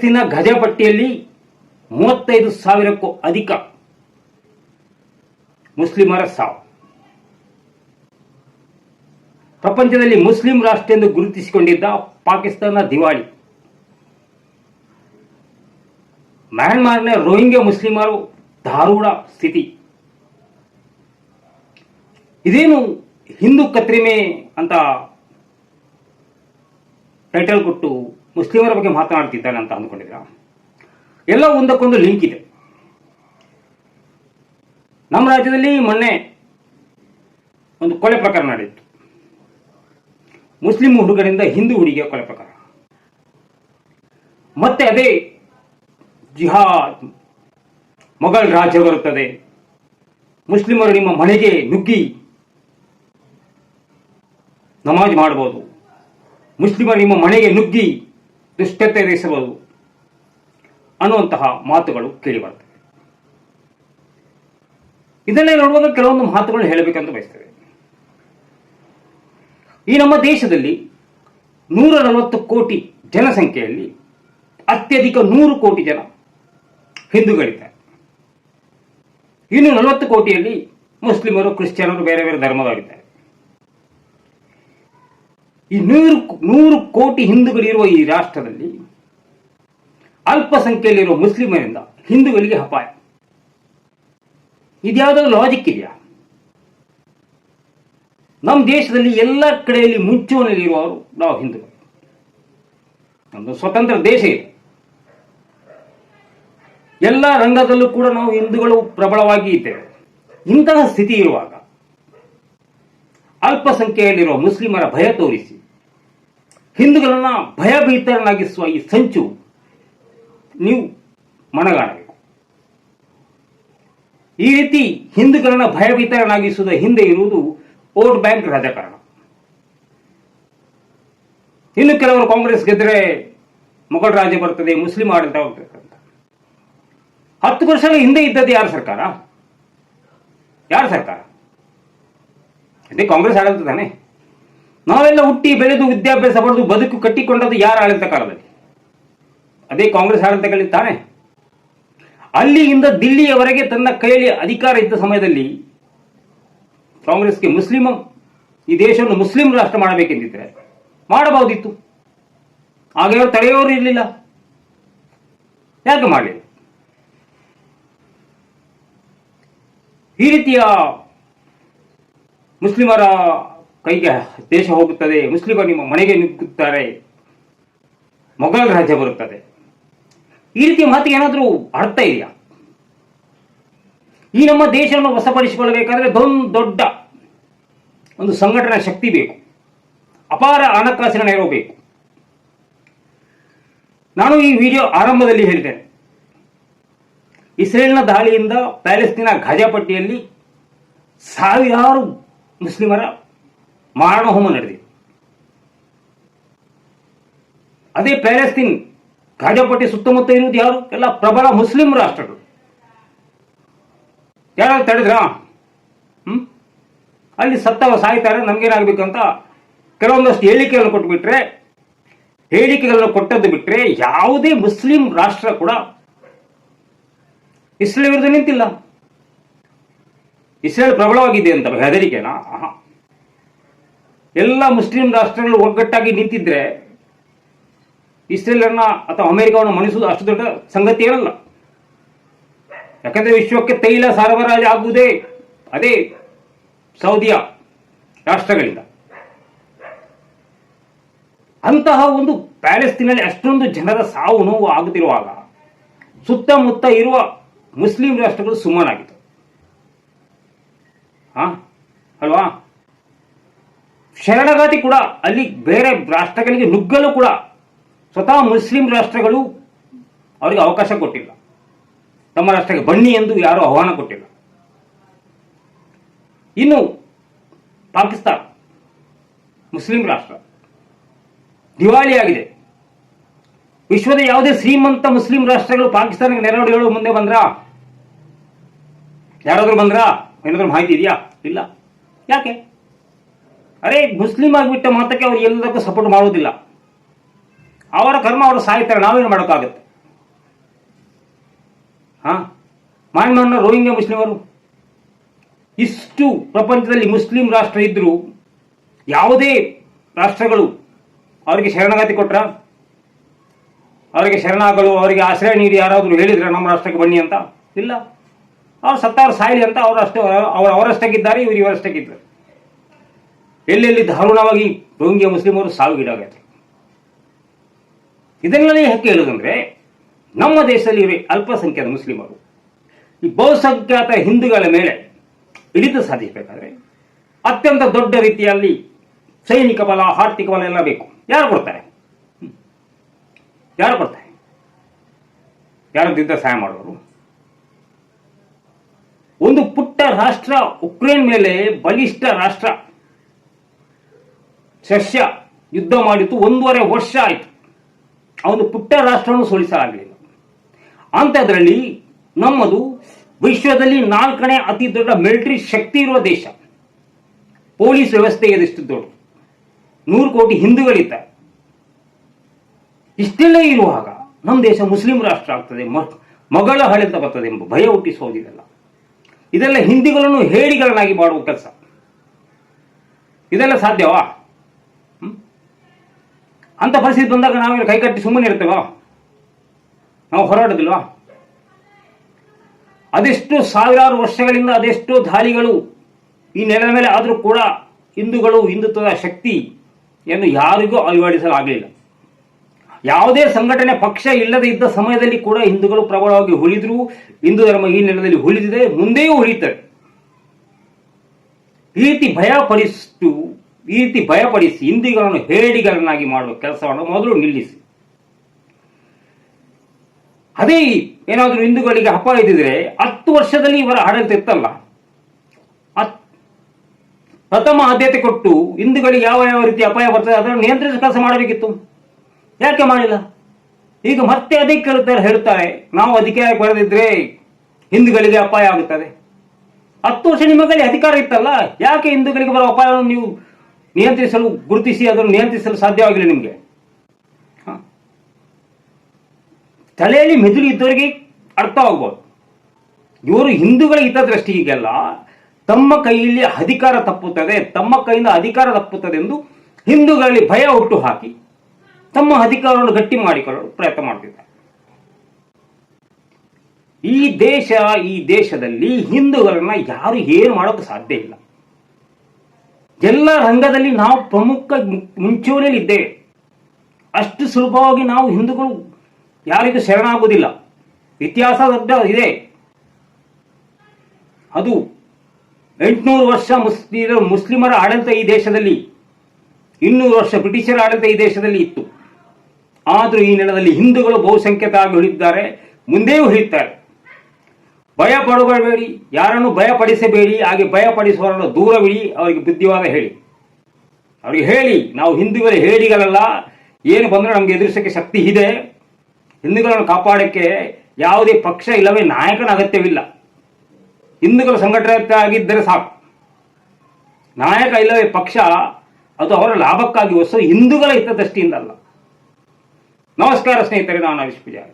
ಪ್ಯಾಲೆಸ್ತೀನ ಗಜಪಟ್ಟಿಯಲ್ಲಿ 35,000ಕ್ಕೂ ಅಧಿಕ ಮುಸ್ಲಿಮರ ಸಾವು. ಪ್ರಪಂಚದಲ್ಲಿ ಮುಸ್ಲಿಂ ರಾಷ್ಟ್ರ ಎಂದು ಗುರುತಿಸಿಕೊಂಡಿದ್ದ ಪಾಕಿಸ್ತಾನ ದಿವಾಳಿ. ಮ್ಯಾನ್ಮಾರ್ನ ರೋಹಿಂಗ್ಯಾ ಮುಸ್ಲಿಮರು ದಾರುಣ ಸ್ಥಿತಿ. ಇದೇನು ಹಿಂದೂ ಕತ್ರಿಮೆ ಅಂತ ಟೈಟಲ್ ಕೊಟ್ಟು ಮುಸ್ಲಿಮರ ಬಗ್ಗೆ ಮಾತನಾಡ್ತಿದ್ದಾನೆ ಅಂತ ಅಂದ್ಕೊಂಡಿದ್ರ? ಎಲ್ಲ ಒಂದಕ್ಕೊಂದು ಲಿಂಕ್ ಇದೆ. ನಮ್ಮ ರಾಜ್ಯದಲ್ಲಿ ಮೊನ್ನೆ ಒಂದು ಕೊಲೆ ಪ್ರಕರಣ ನಡೆಯಿತು. ಮುಸ್ಲಿಂ ಹುಡುಗರಿಂದ ಹಿಂದೂ ಹುಡುಗಿಯ ಕೊಲೆ ಪ್ರಕರಣ. ಮತ್ತೆ ಅದೇ ಜಿಹಾದ್, ಮೊಘಲ್ ರಾಜ್ಯ ಬರುತ್ತದೆ, ಮುಸ್ಲಿಮರು ನಿಮ್ಮ ಮನೆಗೆ ನುಗ್ಗಿ ನಮಾಜ್ ಮಾಡಬಹುದು, ಮುಸ್ಲಿಮರು ನಿಮ್ಮ ಮನೆಗೆ ನುಗ್ಗಿ ದುಷ್ಟತೆ ಎಸಬಹುದು ಅನ್ನುವಂತಹ ಮಾತುಗಳು ಕೇಳಿ ಬರ್ತವೆ. ಇದನ್ನೇ ನೋಡುವಾಗ ಕೆಲವೊಂದು ಮಾತುಗಳು ಹೇಳಬೇಕಂತ ಬಯಸ್ತೇವೆ. ಈ ನಮ್ಮ ದೇಶದಲ್ಲಿ 140 ಕೋಟಿ ಜನಸಂಖ್ಯೆಯಲ್ಲಿ ಅತ್ಯಧಿಕ 100 ಕೋಟಿ ಜನ ಹಿಂದೂಗಳಿದ್ದಾರೆ. ಇನ್ನು 40 ಕೋಟಿಯಲ್ಲಿ ಮುಸ್ಲಿಮರು, ಕ್ರಿಶ್ಚಿಯನರು, ಬೇರೆ ಬೇರೆ ಧರ್ಮದವರಿದ್ದಾರೆ. ಈ 100 ಕೋಟಿ ಹಿಂದೂಗಳಿರುವ ಈ ರಾಷ್ಟ್ರದಲ್ಲಿ ಅಲ್ಪಸಂಖ್ಯೆಯಲ್ಲಿರುವ ಮುಸ್ಲಿಮರಿಂದ ಹಿಂದೂಗಳಿಗೆ ಅಪಾಯ. ಇದ್ಯಾವುದಾದ್ರು ಲಾಜಿಕ್ ಇದೆಯಾ? ನಮ್ಮ ದೇಶದಲ್ಲಿ ಎಲ್ಲ ಕಡೆಯಲ್ಲಿ ಮುಂಚೂಣಿಯಲ್ಲಿರುವವರು ನಾವು ಹಿಂದೂಗಳು. ನಮ್ಮದು ಸ್ವತಂತ್ರ ದೇಶ ಇದೆ. ಎಲ್ಲ ರಂಗದಲ್ಲೂ ಕೂಡ ನಾವು ಹಿಂದೂಗಳು ಪ್ರಬಲವಾಗಿ ಇದ್ದೇವೆ. ಇಂತಹ ಸ್ಥಿತಿ ಇರುವಾಗ ಅಲ್ಪಸಂಖ್ಯೆಯಲ್ಲಿರುವ ಮುಸ್ಲಿಮರ ಭಯ ತೋರಿಸಿ ಹಿಂದೂಗಳನ್ನ ಭಯಭೀತರನ್ನಾಗಿಸುವ ಈ ಸಂಚು ನೀವು ಮನಗಾಣಬೇಕು. ಈ ರೀತಿ ಹಿಂದೂಗಳನ್ನ ಭಯಭೀತರನ್ನಾಗಿಸುವುದ ಹಿಂದೆ ಇರುವುದು ವೋಟ್ ಬ್ಯಾಂಕ್ ರಾಜಕಾರಣ. ಇನ್ನು ಕೆಲವರು ಕಾಂಗ್ರೆಸ್ ಗೆದ್ದರೆ ಮೊಘಲ್ ರಾಜ್ಯ ಬರ್ತದೆ, ಮುಸ್ಲಿಂ ಆಡಳಿತ ಹೋಗ್ತದೆ ಅಂತ. 10 ವರ್ಷಗಳ ಹಿಂದೆ ಇದ್ದದ್ದು ಯಾರ ಸರ್ಕಾರ? ಅದೇ ಕಾಂಗ್ರೆಸ್ ಆಡಳಿತ ತಾನೆ. ನಾವೆಲ್ಲ ಹುಟ್ಟಿ ಬೆಳೆದು ವಿದ್ಯಾಭ್ಯಾಸ ಪಡೆದು ಬದುಕು ಕಟ್ಟಿಕೊಂಡದ್ದು ಯಾರ ಆಡಳಿತ ಕಾಲದಲ್ಲಿ? ಅದೇ ಕಾಂಗ್ರೆಸ್ ಆಡಳಿತಗಳಲ್ಲಿ ತಾನೆ. ಅಲ್ಲಿಯಿಂದ ದಿಲ್ಲಿಯವರೆಗೆ ತನ್ನ ಕೈಯಲ್ಲಿ ಅಧಿಕಾರ ಇದ್ದ ಸಮಯದಲ್ಲಿ ಕಾಂಗ್ರೆಸ್ಗೆ ಈ ದೇಶವನ್ನು ಮುಸ್ಲಿಂ ರಾಷ್ಟ್ರ ಮಾಡಬೇಕೆಂದಿದ್ರೆ ಮಾಡಬಹುದಿತ್ತು. ಆಗ ತಡೆಯೋರು ಇರಲಿಲ್ಲ. ಯಾಕೆ ಮಾಡಲಿಲ್ಲ? ಈ ರೀತಿಯ ಮುಸ್ಲಿಮರ ಕೈಗೆ ದೇಶ ಹೋಗುತ್ತದೆ, ಮುಸ್ಲಿಮರು ನಿಮ್ಮ ಮನೆಗೆ ನುಗ್ಗುತ್ತಾರೆ, ಮೊಘಲ್ ರಾಜ್ಯ ಬರುತ್ತದೆ, ಈ ರೀತಿಯ ಮಾತಿಗೆ ಏನಾದರೂ ಅರ್ಥ ಇದೆಯಾ? ಈ ನಮ್ಮ ದೇಶವನ್ನು ವಶಪಡಿಸಿಕೊಳ್ಳಬೇಕಾದ್ರೆ ದೊಡ್ಡ ಒಂದು ಸಂಘಟನಾ ಶಕ್ತಿ ಬೇಕು, ಅಪಾರ ಹಣಕಾಸಿನ ನೆರವು ಬೇಕು. ನಾನು ಈ ವಿಡಿಯೋ ಆರಂಭದಲ್ಲಿ ಹೇಳಿದ್ದೇನೆ, ಇಸ್ರೇಲ್ನ ದಾಳಿಯಿಂದ ಪ್ಯಾಲೆಸ್ತೀನ ಗಜಪಟ್ಟಿಯಲ್ಲಿ ಸಾವಿರಾರು ಮುಸ್ಲಿಮರ ಮಾರಣಹೋಮ ನಡೆದಿದೆ. ಅದೇ ಪ್ಯಾಲೆಸ್ತೀನ್ ಗಜಪಟ್ಟಿ ಸುತ್ತಮುತ್ತ ಇರುವುದು ಯಾರು? ಎಲ್ಲ ಪ್ರಬಲ ಮುಸ್ಲಿಂ ರಾಷ್ಟ್ರಗಳು. ಯಾರು ತಡೆದ್ರ? ಅಲ್ಲಿ ಸತ್ತವ ಸಾಯ್ತಾರೆ, ನಮ್ಗೇನಾಗಬೇಕು ಅಂತ ಕೆಲವೊಂದಷ್ಟು ಹೇಳಿಕೆಗಳನ್ನು ಕೊಟ್ಟದ್ದು ಬಿಟ್ರೆ ಯಾವುದೇ ಮುಸ್ಲಿಂ ರಾಷ್ಟ್ರ ಕೂಡ ಇಸ್ರೇಲ್ ವಿರುದ್ಧ ನಿಂತಿಲ್ಲ. ಇಸ್ರೇಲ್ ಪ್ರಬಲವಾಗಿದೆ ಅಂತ ಹೆದರಿಕೆನಾ? ಎಲ್ಲ ಮುಸ್ಲಿಂ ರಾಷ್ಟ್ರಗಳು ಒಗ್ಗಟ್ಟಾಗಿ ನಿಂತಿದ್ರೆ ಇಸ್ರೇಲನ್ನ ಅಥವಾ ಅಮೆರಿಕವನ್ನು ಮಣಿಸುವುದು ಅಷ್ಟು ದೊಡ್ಡ ಸಂಗತಿ ಇರಲ್ಲ. ಯಾಕಂದ್ರೆ ವಿಶ್ವಕ್ಕೆ ತೈಲ ಸರಬರಾಜು ಆಗುವುದೇ ಅದೇ ಸೌದಿಯ ರಾಷ್ಟ್ರಗಳಿಂದ. ಅಂತಹ ಒಂದು ಪ್ಯಾಲೆಸ್ತೀನಲ್ಲಿ ಅಷ್ಟೊಂದು ಜನರ ಸಾವು ನೋವು ಆಗುತ್ತಿರುವಾಗ ಸುತ್ತಮುತ್ತ ಇರುವ ಮುಸ್ಲಿಂ ರಾಷ್ಟ್ರಗಳು ಸುಮ್ಮನಾಗಿತ್ತು ಅಲ್ವಾ? ಶರಣಗಾತಿ ಕೂಡ ಅಲ್ಲಿ ಬೇರೆ ರಾಷ್ಟ್ರಗಳಿಗೆ ನುಗ್ಗಲು ಕೂಡ ಸ್ವತಃ ಮುಸ್ಲಿಂ ರಾಷ್ಟ್ರಗಳು ಅವರಿಗೆ ಅವಕಾಶ ಕೊಟ್ಟಿಲ್ಲ. ತಮ್ಮ ರಾಷ್ಟ್ರಕ್ಕೆ ಬನ್ನಿ ಎಂದು ಯಾರೂ ಆಹ್ವಾನ ಕೊಟ್ಟಿಲ್ಲ. ಇನ್ನು ಪಾಕಿಸ್ತಾನ ಮುಸ್ಲಿಂ ರಾಷ್ಟ್ರ ದಿವಾಳಿಯಾಗಿದೆ. ವಿಶ್ವದ ಯಾವುದೇ ಶ್ರೀಮಂತ ಮುಸ್ಲಿಂ ರಾಷ್ಟ್ರಗಳು ಪಾಕಿಸ್ತಾನಕ್ಕೆ ನೆರವು ಹೇಳುವ ಮುಂದೆ ಬಂದ್ರಾ? ಯಾರಾದ್ರೂ ಬಂದ್ರಾ? ಏನಾದ್ರೂ ಮಾಹಿತಿ ಇದೆಯಾ? ಇಲ್ಲ. ಯಾಕೆ? ಅರೆ, ಮುಸ್ಲಿಂ ಆಗಿಬಿಟ್ಟ ಮಾತಕ್ಕೆ ಅವ್ರು ಎಲ್ಲದಕ್ಕೂ ಸಪೋರ್ಟ್ ಮಾಡೋದಿಲ್ಲ. ಅವರ ಕರ್ಮ ಅವರು ಸಾಯ್ತಾರೆ, ನಾವೇನು ಮಾಡೋಕ್ಕಾಗುತ್ತೆ? ಮ್ಯಾನ್ಮಾರ್ನ ರೋಹಿಂಗ್ಯಾ ಮುಸ್ಲಿಮರು. ಇಷ್ಟು ಪ್ರಪಂಚದಲ್ಲಿ ಮುಸ್ಲಿಂ ರಾಷ್ಟ್ರ ಇದ್ದರೂ ಯಾವುದೇ ರಾಷ್ಟ್ರಗಳು ಅವರಿಗೆ ಶರಣಾಗತಿ ಕೊಟ್ರ? ಅವರಿಗೆ ಶರಣಾಗಲು, ಅವರಿಗೆ ಆಶ್ರಯ ನೀಡಿ ಯಾರಾದರೂ ಹೇಳಿದ್ರೆ ನಮ್ಮ ರಾಷ್ಟ್ರಕ್ಕೆ ಬನ್ನಿ ಅಂತ? ಇಲ್ಲ. ಅವ್ರು ಸತ್ತವ್ರು ಸಾಯಲಿ ಅಂತ ಅವರಷ್ಟಾಗಿದ್ದಾರೆ, ಇವರು ಇವರಷ್ಟಾಗಿದ್ದಾರೆ. ಎಲ್ಲೆಲ್ಲಿ ದಾರುಣವಾಗಿ ರೋಹಿಂಗ್ಯಾ ಮುಸ್ಲಿಮರು ಸಾವಿಗೀಡಾಗತ್ತೆ. ಇದನ್ನೆಲ್ಲ ಯಾಕೆ ಹೇಳೋದಂದ್ರೆ, ನಮ್ಮ ದೇಶದಲ್ಲಿ ಇರುವ ಅಲ್ಪಸಂಖ್ಯಾತ ಮುಸ್ಲಿಮರು ಈ ಬಹುಸಂಖ್ಯಾತ ಹಿಂದೂಗಳ ಮೇಲೆ ಹಿಡಿತ ಸಾಧಿಸಬೇಕಾದ್ರೆ ಅತ್ಯಂತ ದೊಡ್ಡ ರೀತಿಯಲ್ಲಿ ಸೈನಿಕ ಬಲ, ಆರ್ಥಿಕ ಬಲ ಎಲ್ಲ ಬೇಕು. ಯಾರು ಕೊಡ್ತಾರೆ? ಯಾರು ಕೊಡ್ತಾರೆ? ಯಾರದ್ದಿದ್ದ ಸಹಾಯ ಮಾಡೋರು? ಒಂದು ಪುಟ್ಟ ರಾಷ್ಟ್ರ ಉಕ್ರೇನ್ ಮೇಲೆ ಬಲಿಷ್ಠ ರಾಷ್ಟ್ರ ರಷ್ಯಾ ಯುದ್ಧ ಮಾಡಿತ್ತು, 1.5 ವರ್ಷ ಆಯಿತು. ಆ ಒಂದು ಪುಟ್ಟ ರಾಷ್ಟ್ರವನ್ನು ಸೋಲಿಸಲಾಗಲಿಲ್ಲ. ಅಂಥದ್ರಲ್ಲಿ ನಮ್ಮದು ವಿಶ್ವದಲ್ಲಿ 4ನೇ ಅತಿ ದೊಡ್ಡ ಮಿಲಿಟರಿ ಶಕ್ತಿ ಇರುವ ದೇಶ. ಪೊಲೀಸ್ ವ್ಯವಸ್ಥೆ ಎಷ್ಟು ದೊಡ್ಡ, 100 ಕೋಟಿ ಹಿಂದೂಗಳಿದ್ದಾರೆ. ಇಷ್ಟೆಲ್ಲ ಇರುವಾಗ ನಮ್ಮ ದೇಶ ಮುಸ್ಲಿಂ ರಾಷ್ಟ್ರ ಆಗ್ತದೆ, ಮಗಳ ಹಳೆತ ಬರ್ತದೆ ಎಂಬ ಭಯ ಹುಟ್ಟಿಸೋದಿದೆಲ್ಲ. ಇದೆಲ್ಲ ಹಿಂದೂಗಳನ್ನು ಹೇಡಿಗಳನ್ನಾಗಿ ಮಾಡುವ ಕೆಲಸ. ಇದೆಲ್ಲ ಸಾಧ್ಯವಾ? ಅಂತ ಪರಿಸ್ಥಿತಿ ಬಂದಾಗ ನಾವೇನು ಕೈಕಟ್ಟಿ ಸುಮ್ಮನೆ ಇರ್ತೇವಾ? ನಾವು ಹೋರಾಡೋದಿಲ್ವಾ? ಅದೆಷ್ಟು ಸಾವಿರಾರು ವರ್ಷಗಳಿಂದ ಅದೆಷ್ಟೋ ದಾಳಿಗಳು ಈ ನೆಲದ ಮೇಲೆ ಆದರೂ ಕೂಡ ಹಿಂದೂಗಳು, ಹಿಂದುತ್ವದ ಶಕ್ತಿಯನ್ನು ಯಾರಿಗೂ ಅಳವಡಿಸಲಾಗಲಿಲ್ಲ. ಯಾವುದೇ ಸಂಘಟನೆ, ಪಕ್ಷ ಇಲ್ಲದೆ ಇದ್ದ ಸಮಯದಲ್ಲಿ ಕೂಡ ಹಿಂದೂಗಳು ಪ್ರಬಲವಾಗಿ ಉಳಿದ್ರು. ಹಿಂದೂ ಧರ್ಮ ಈ ನೆಲದಲ್ಲಿ ಉಳಿದಿದೆ, ಮುಂದೆಯೂ ಉಳಿತಾರೆ. ಈ ರೀತಿ ಭಯಪಡಿಸಿ ಹಿಂದೂಗಳನ್ನು ಹೇಡಿಗಳನ್ನಾಗಿ ಮಾಡುವ ಕೆಲಸವನ್ನು ಮೊದಲು ನಿಲ್ಲಿಸಿ. ಅದೇ ಏನಾದರೂ ಹಿಂದೂಗಳಿಗೆ ಅಪಾಯ ಇದ್ದಿದ್ರೆ 10 ವರ್ಷದಲ್ಲಿ ಇವರ ಆಡಳಿತ ಇತ್ತಲ್ಲ, ಪ್ರಥಮ ಆದ್ಯತೆ ಕೊಟ್ಟು ಹಿಂದೂಗಳಿಗೆ ಯಾವ ಯಾವ ರೀತಿ ಅಪಾಯ ಬರ್ತದೆ ಅದನ್ನು ನಿಯಂತ್ರಿಸುವ ಕೆಲಸ ಮಾಡಬೇಕಿತ್ತು. ಯಾಕೆ ಮಾಡಿಲ್ಲ? ಈಗ ಮತ್ತೆ ಅಧಿಕಾರಿಗಳು ಹೇಳ್ತಾರೆ, ನಾವು ಅಧಿಕಾರಕ್ಕೆ ಬರದಿದ್ರೆ ಹಿಂದೂಗಳಿಗೆ ಅಪಾಯ ಆಗುತ್ತದೆ. 10 ವರ್ಷ ನಿಮ್ಮಲ್ಲಿ ಅಧಿಕಾರ ಇತ್ತಲ್ಲ, ಯಾಕೆ ಹಿಂದೂಗಳಿಗೆ ಬರೋ ಅಪಾಯವನ್ನು ನೀವು ಗುರುತಿಸಿ ಅದನ್ನು ನಿಯಂತ್ರಿಸಲು ಸಾಧ್ಯವಾಗಿಲ್ಲ ನಿಮಗೆ? ತಲೆಯಲ್ಲಿ ಮೆದುಳು ಇದ್ದವರಿಗೆ ಅರ್ಥವಾಗಬಹುದು. ಇವರು ಹಿಂದೂಗಳ ಹಿತದೃಷ್ಟಿಗೆಲ್ಲ ತಮ್ಮ ಕೈಯಲ್ಲಿ ಅಧಿಕಾರ ತಪ್ಪುತ್ತದೆ, ತಮ್ಮ ಕೈಯಿಂದ ಅಧಿಕಾರ ತಪ್ಪುತ್ತದೆ ಎಂದು ಹಿಂದೂಗಳಲ್ಲಿ ಭಯ ಹುಟ್ಟು ಹಾಕಿ ತಮ್ಮ ಅಧಿಕಾರವನ್ನು ಗಟ್ಟಿ ಮಾಡಿಕೊಳ್ಳಲು ಪ್ರಯತ್ನ ಮಾಡ್ತಿದ್ದಾರೆ. ಈ ದೇಶದಲ್ಲಿ ಹಿಂದೂಗಳನ್ನ ಯಾರು ಏನು ಮಾಡೋಕ್ಕೆ ಸಾಧ್ಯ ಇಲ್ಲ. ಎಲ್ಲ ರಂಗದಲ್ಲಿ ನಾವು ಪ್ರಮುಖ ಮುಂಚೂಣಿಯಲ್ಲಿ ಇದ್ದೇವೆ. ಅಷ್ಟು ಸುಲಭವಾಗಿ ನಾವು ಹಿಂದೂಗಳು ಯಾರಿಗೂ ಶರಣಾಗುವುದಿಲ್ಲ. ಇತಿಹಾಸ ದೊಡ್ಡ ಇದೆ. ಅದು 800 ವರ್ಷ ಮುಸ್ಲಿಮರ ಆಡಳಿತ ಈ ದೇಶದಲ್ಲಿ, 200 ವರ್ಷ ಬ್ರಿಟಿಷರ ಆಡಳಿತ ಈ ದೇಶದಲ್ಲಿ ಇತ್ತು. ಆದರೂ ಈ ನೆಲದಲ್ಲಿ ಹಿಂದೂಗಳು ಬಹುಸಂಖ್ಯಾತರಾಗಿ ಉಳಿದಿದ್ದಾರೆ, ಮುಂದೆಯೂ ಉಳಿಯುತ್ತಾರೆ. ಭಯ ಪಡಬೇಡಿ, ಯಾರನ್ನು ಭಯಪಡಿಸಬೇಡಿ. ಹಾಗೆ ಭಯಪಡಿಸುವವರನ್ನು ದೂರವಿಡಿ. ಅವರಿಗೆ ಬುದ್ಧಿವಾದ ಹೇಳಿ, ಅವರಿಗೆ ಹೇಳಿ, ನಾವು ಹಿಂದೂಗಳ ಹೇಡಿಗಳಲ್ಲ, ಏನು ಬಂದರೆ ನಮಗೆ ಎದುರಿಸೋಕ್ಕೆ ಶಕ್ತಿ ಇದೆ. ಹಿಂದೂಗಳನ್ನು ಕಾಪಾಡೋಕ್ಕೆ ಯಾವುದೇ ಪಕ್ಷ ಇಲ್ಲವೇ ನಾಯಕನ ಅಗತ್ಯವಿಲ್ಲ. ಹಿಂದೂಗಳ ಸಂಘಟನೆ ಆಗಿದ್ದರೆ ಸಾಕು. ನಾಯಕ ಇಲ್ಲವೇ ಪಕ್ಷ ಅದು ಅವರ ಲಾಭಕ್ಕಾಗಿ ಹೊಸ ಹಿಂದೂಗಳ ಹಿತದೃಷ್ಟಿಯಿಂದ ಅಲ್ಲ. ನಮಸ್ಕಾರ ಸ್ನೇಹಿತರೆ, ನಾನು ಹರೀಶ್ ಪೂಜಾರಿ.